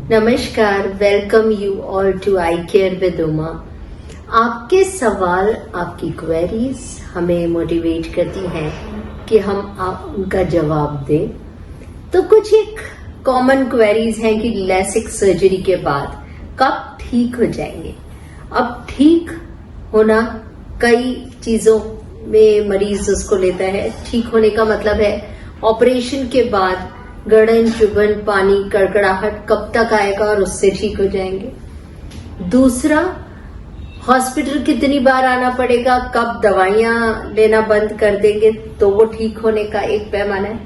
नमस्कार, welcome you all to I care with Uma. आपके सवाल, आपकी क्वेरीज हमें मोटिवेट करती हैं कि हम उनका जवाब दें। तो कुछ एक कॉमन क्वेरीज हैं कि लेसिक सर्जरी के बाद कब ठीक हो जाएंगे। अब ठीक होना कई चीजों में मरीज उसको लेता है। ठीक होने का मतलब है ऑपरेशन के बाद गड़न, चुभन, पानी, कड़कड़ाहट कब तक आएगा और उससे ठीक हो जाएंगे। दूसरा, हॉस्पिटल कितनी बार आना पड़ेगा, कब दवाइयां लेना बंद कर देंगे तो वो ठीक होने का एक पैमाना है।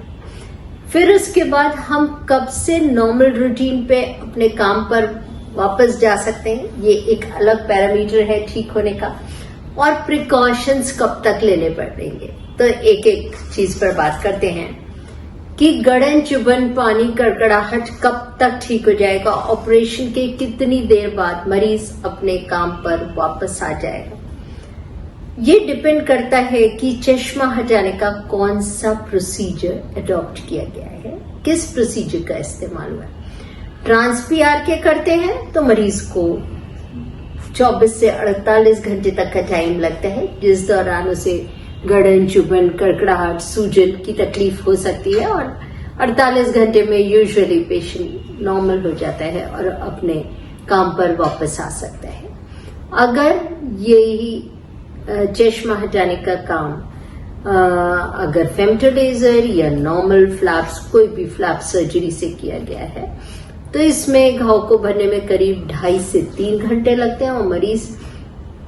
फिर उसके बाद हम कब से नॉर्मल रूटीन पे अपने काम पर वापस जा सकते हैं, ये एक अलग पैरामीटर है ठीक होने का। और प्रिकॉशंस कब तक लेने पड़ेंगे, तो एक एक चीज पर बात करते हैं कि गड़न, चुभन, पानी, कड़कड़ाहट कब तक ठीक हो जाएगा, ऑपरेशन के कितनी देर बाद मरीज अपने काम पर वापस आ जाएगा। ये डिपेंड करता है कि चश्मा हटाने का कौन सा प्रोसीजर अडॉप्ट किया गया है, किस प्रोसीजर का इस्तेमाल हुआ है। ट्रांस पीआरके करते हैं तो मरीज को 24 से 48 घंटे तक का टाइम लगता है, जिस दौरान उसे गड़न, चुभन, कड़कड़ाहट, सूजन की तकलीफ हो सकती है और 48 घंटे में यूजुअली पेशेंट नॉर्मल हो जाता है और अपने काम पर वापस आ सकता है। अगर यही चश्मा हटाने का काम अगर फेमटोलेजर या नॉर्मल फ्लैप्स, कोई भी फ्लैप सर्जरी से किया गया है तो इसमें घाव को भरने में करीब 2.5 से 3 घंटे लगते हैं और मरीज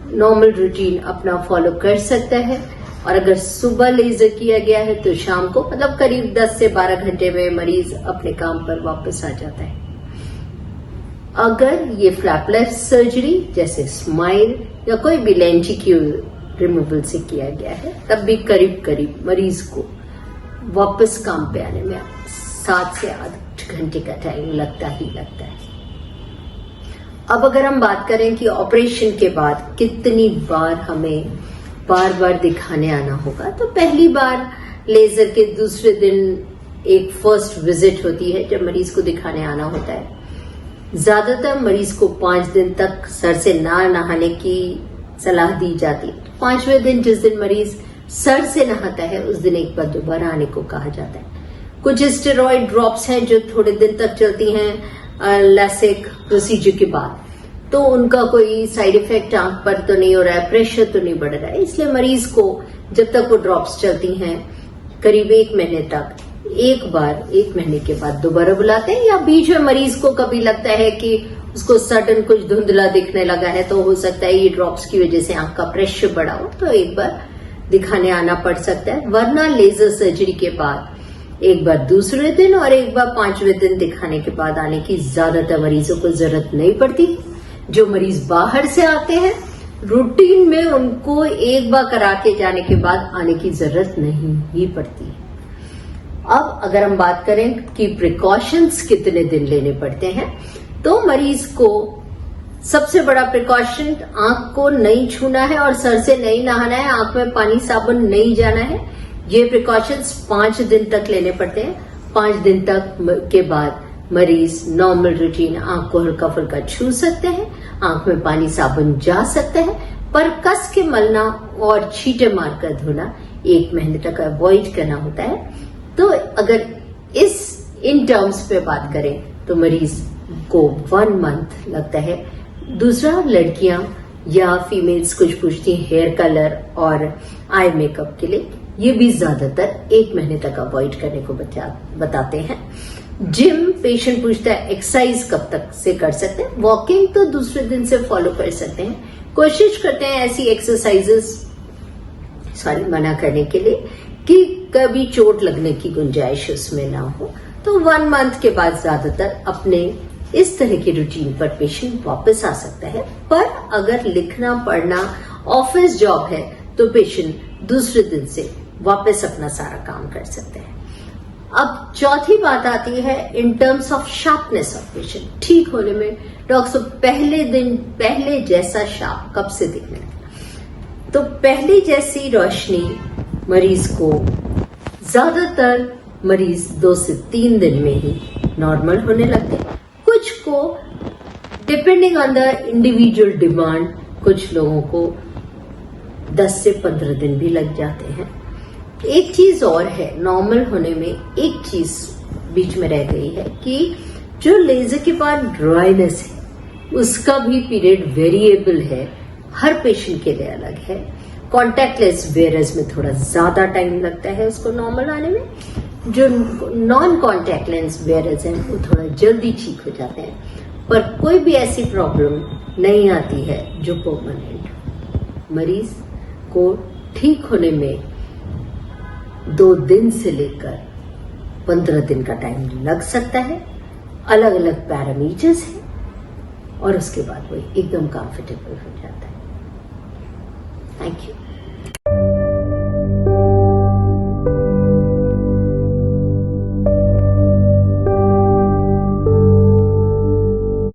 नॉर्मल रूटीन अपना फॉलो कर सकता है। और अगर सुबह लेजर किया गया है तो शाम को, मतलब करीब 10 से 12 घंटे में मरीज अपने काम पर वापस आ जाता है। अगर ये फ्लैपलेस सर्जरी जैसे स्माइल या कोई भी लेंटिक्यूल रिमूवल से किया गया है तब भी करीब करीब मरीज को वापस काम पे आने में 7 से 8 घंटे का टाइम लगता ही लगता है। अब अगर हम बात करें कि ऑपरेशन के बाद कितनी बार हमें बार बार दिखाने आना होगा, तो पहली बार लेजर के दूसरे दिन एक फर्स्ट विजिट होती है जब मरीज को दिखाने आना होता है। ज्यादातर मरीज को 5 दिन तक सर से ना नहाने की सलाह दी जाती है। 5वें दिन जिस दिन मरीज सर से नहाता है उस दिन एक बार दोबारा आने को कहा जाता है। कुछ स्टेरॉइड ड्रॉप्स हैं जो थोड़े दिन तक चलती हैं लेसिक प्रोसीजर के बाद, तो उनका कोई साइड इफेक्ट आंख पर तो नहीं हो रहा है, प्रेशर तो नहीं बढ़ रहा है, इसलिए मरीज को जब तक वो ड्रॉप्स चलती हैं करीब 1 महीने तक एक बार 1 महीने के बाद दोबारा बुलाते हैं। या बीच में मरीज को कभी लगता है कि उसको सडन कुछ धुंधला दिखने लगा है तो हो सकता है ये ड्रॉप्स की वजह से आंख का प्रेशर बढ़ा हो, तो एक बार दिखाने आना पड़ सकता है। वरना लेजर सर्जरी के बाद एक बार दूसरे दिन और एक बार 5वें दिन दिखाने के बाद आने की ज्यादातर मरीजों को जरूरत नहीं पड़ती। जो मरीज बाहर से आते हैं रूटीन में उनको एक बार करा के जाने के बाद आने की जरूरत नहीं ही पड़ती है। अब अगर हम बात करें कि प्रिकॉशंस कितने दिन लेने पड़ते हैं, तो मरीज को सबसे बड़ा प्रिकॉशन आंख को नहीं छूना है और सर से नहीं नहाना है, आंख में पानी साबुन नहीं जाना है। ये प्रिकॉशंस 5 दिन तक लेने पड़ते हैं। 5 दिन तक के बाद मरीज नॉर्मल रूटीन आंख को हल्का फुल्का छू सकते हैं, आंख में पानी साबुन जा सकता है, पर कस के मलना और छींटे मारकर धोना 1 महीने तक अवॉइड करना होता है। तो अगर इन टर्म्स पे बात करें तो मरीज को 1 मंथ लगता है। दूसरा, लड़कियां या फीमेल्स कुछ पूछती हैं हेयर कलर और आई मेकअप के लिए, ये भी ज्यादातर 1 महीने तक अवॉइड करने को बताते हैं। जिम पेशेंट पूछता है एक्सरसाइज कब तक से कर सकते हैं, वॉकिंग तो दूसरे दिन से फॉलो कर सकते हैं। कोशिश करते हैं ऐसी एक्सरसाइजेस मना करने के लिए कि कभी चोट लगने की गुंजाइश उसमें ना हो। तो 1 मंथ के बाद ज्यादातर अपने इस तरह की रूटीन पर पेशेंट वापस आ सकता है। पर अगर लिखना पढ़ना ऑफिस जॉब है तो पेशेंट दूसरे दिन से वापस अपना सारा काम कर सकते हैं। अब चौथी बात आती है in terms of sharpness of vision. ठीक होने में डॉक्टर पहले जैसा शार्प कब से दिखने लगा, तो पहले जैसी रोशनी मरीज को ज्यादातर मरीज 2 से 3 दिन में ही नॉर्मल होने लगते हैं। कुछ को depending on the individual demand कुछ लोगों को 10 से 15 दिन भी लग जाते हैं। एक चीज और है, नॉर्मल होने में एक चीज बीच में रह गई है कि जो लेजर के बाद ड्राइनेस है उसका भी पीरियड वेरिएबल है, हर पेशेंट के लिए अलग है। कॉन्टैक्ट लेंस वेयरर्स में थोड़ा ज्यादा टाइम लगता है उसको नॉर्मल आने में, जो नॉन कॉन्टैक्ट लेंस वेयरर्स हैं वो थोड़ा जल्दी ठीक हो जाते हैं। पर कोई भी ऐसी प्रॉब्लम नहीं आती है जो परमानेंट। मरीज को ठीक होने में 2 दिन से लेकर 15 दिन का टाइम लग सकता है। अलग अलग पैरामीटर्स हैं और उसके बाद वो एकदम कंफर्टेबल हो जाता है। Thank you.